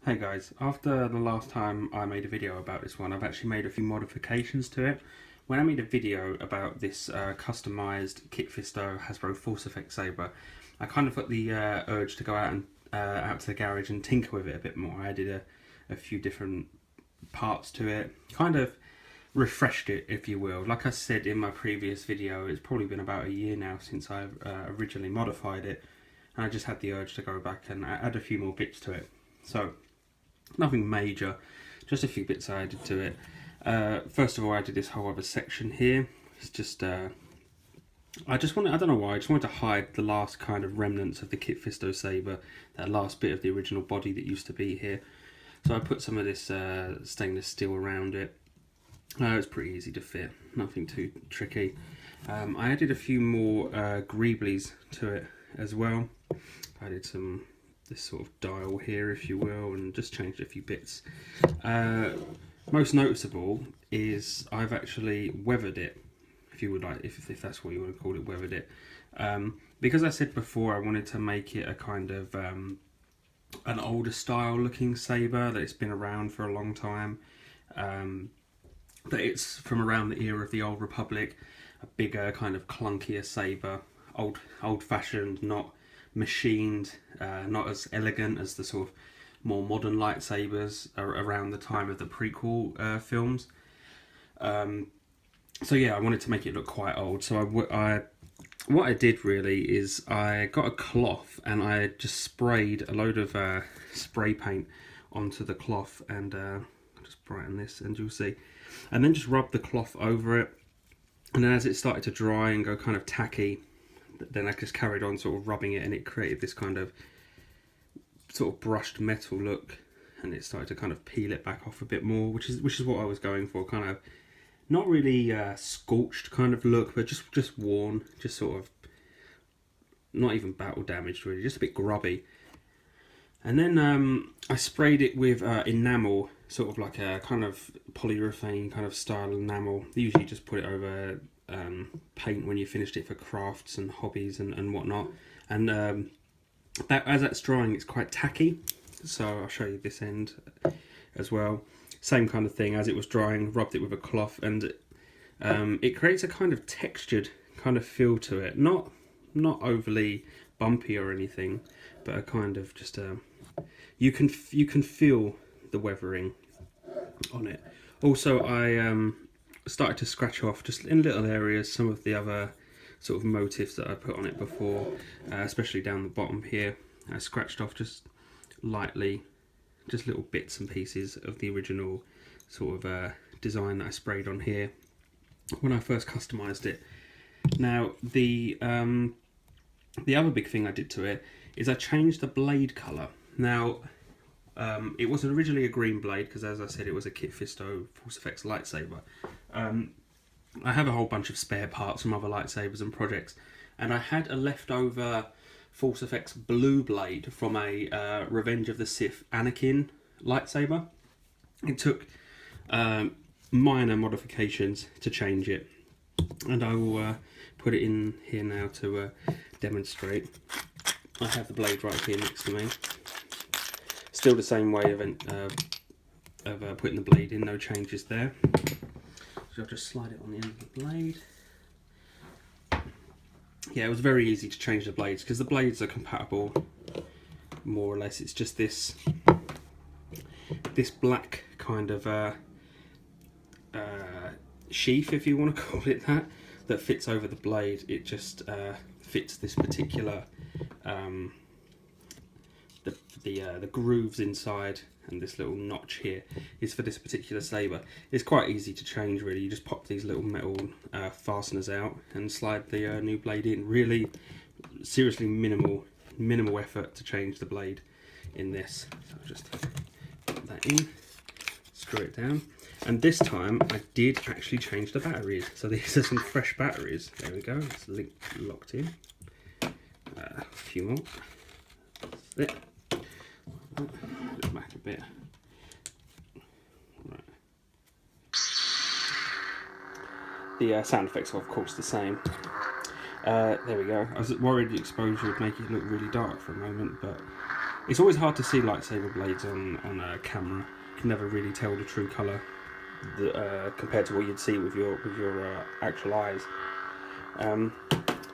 Hey guys, after the last time I made a video about this one, I've actually made a few modifications to it. When I made a video about this customised Fisto Hasbro ForceFX Saber, I kind of got the urge to go out and out to the garage and tinker with it a bit more. I added a few different parts to it, kind of refreshed it, if you will. Like I said in my previous video, it's probably been about a year now since I originally modified it, and I just had the urge to go back and add a few more bits to it. So nothing major, just a few bits I added to it. First of all, I did this whole other section here. It's just I don't know why, I just wanted to hide the last kind of remnants of the Fisto Saber, that last bit of the original body that used to be here. So I put some of this stainless steel around it. It's pretty easy to fit, nothing too tricky. I added a few more greeblies to it as well. I added this sort of dial here, if you will, and just changed a few bits. Most noticeable is I've actually weathered it, if you would like, if that's what you want to call it, weathered it. Because I said before I wanted to make it a kind of an older style looking saber, that it's been around for a long time, that it's from around the era of the Old Republic, a bigger kind of clunkier saber, old-fashioned, not machined, not as elegant as the sort of more modern lightsabers around the time of the prequel films. So yeah, I wanted to make it look quite old. So what I did really is I got a cloth and I just sprayed a load of spray paint onto the cloth, and I'll just brighten this and you'll see, and then just rubbed the cloth over it, and then as it started to dry and go kind of tacky, then I just carried on sort of rubbing it, and it created this kind of sort of brushed metal look, and it started to kind of peel it back off a bit more, which is what I was going for, kind of not really scorched kind of look, but just worn, just sort of not even battle damaged really, just a bit grubby. And then I sprayed it with enamel, sort of like a kind of polyurethane kind of style enamel. They usually just put it over paint when you finished it for crafts and hobbies and whatnot. And that, as that's drying, it's quite tacky. So I'll show you this end as well. Same kind of thing, as it was drying, rubbed it with a cloth, and it creates a kind of textured kind of feel to it. Not overly bumpy or anything, but a kind of just you can feel the weathering on it. Also, I started to scratch off just in little areas some of the other sort of motifs that I put on it before, especially down the bottom here. I scratched off just lightly, just little bits and pieces of the original sort of design that I sprayed on here when I first customized it. Now the other big thing I did to it is I changed the blade colour. Now it was originally a green blade, because as I said, it was a Fisto ForceFX Lightsaber. I have a whole bunch of spare parts from other lightsabers and projects, and I had a leftover ForceFX blue blade from a Revenge of the Sith Anakin lightsaber. It took minor modifications to change it, and I will put it in here now to demonstrate. I have the blade right here next to me. Still the same way of putting the blade in, no changes there. So I'll just slide it on the end of the blade. Yeah, it was very easy to change the blades, because the blades are compatible, more or less. It's just this black kind of sheath, if you want to call it that fits over the blade. It just fits this particular the grooves inside, and this little notch here is for this particular saber. It's quite easy to change really. You just pop these little metal fasteners out and slide the new blade in. Really, seriously minimal effort to change the blade in this. So I'll just put that in, screw it down, and this time I did actually change the batteries. So these are some fresh batteries. There we go, it's locked in. A few more. That's it. Just back a bit. Right. The sound effects are of course the same. There we go. I was worried the exposure would make it look really dark for a moment, but It's always hard to see lightsaber blades on a camera. You can never really tell the true colour compared to what you'd see with your actual eyes.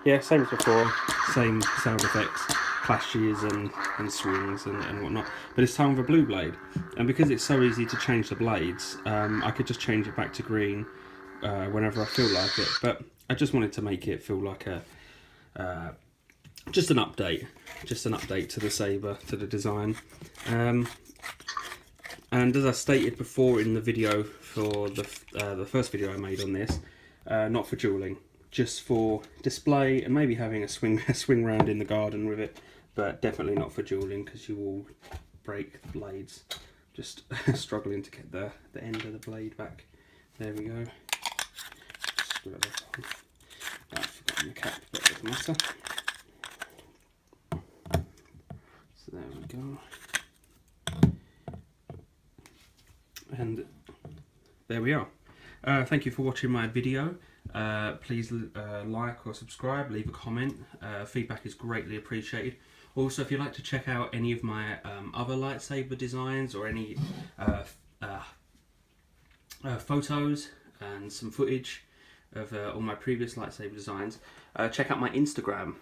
Yeah, same as before, same sound effects, clashes and swings and whatnot. But it's time for a blue blade, and because it's so easy to change the blades, I could just change it back to green whenever I feel like it. But I just wanted to make it feel like a just an update to the saber, to the design. And as I stated before in the video for the first video I made on this, not for dueling, just for display and maybe having a swing round in the garden with it, but definitely not for dueling because you will break the blades. Just struggling to get the end of the blade back. There we go. Screw it on. I've forgotten the cap, but it doesn't matter. So there we go. And there we are. Thank you for watching my video. Please like or subscribe, leave a comment. Feedback is greatly appreciated. Also, if you'd like to check out any of my other lightsaber designs or any photos and some footage of all my previous lightsaber designs, check out my Instagram.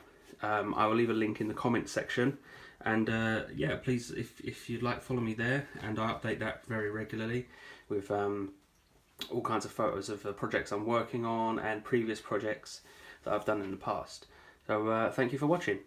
I will leave a link in the comments section. And yeah, please, if you'd like, follow me there, and I update that very regularly with all kinds of photos of projects I'm working on and previous projects that I've done in the past. So thank you for watching.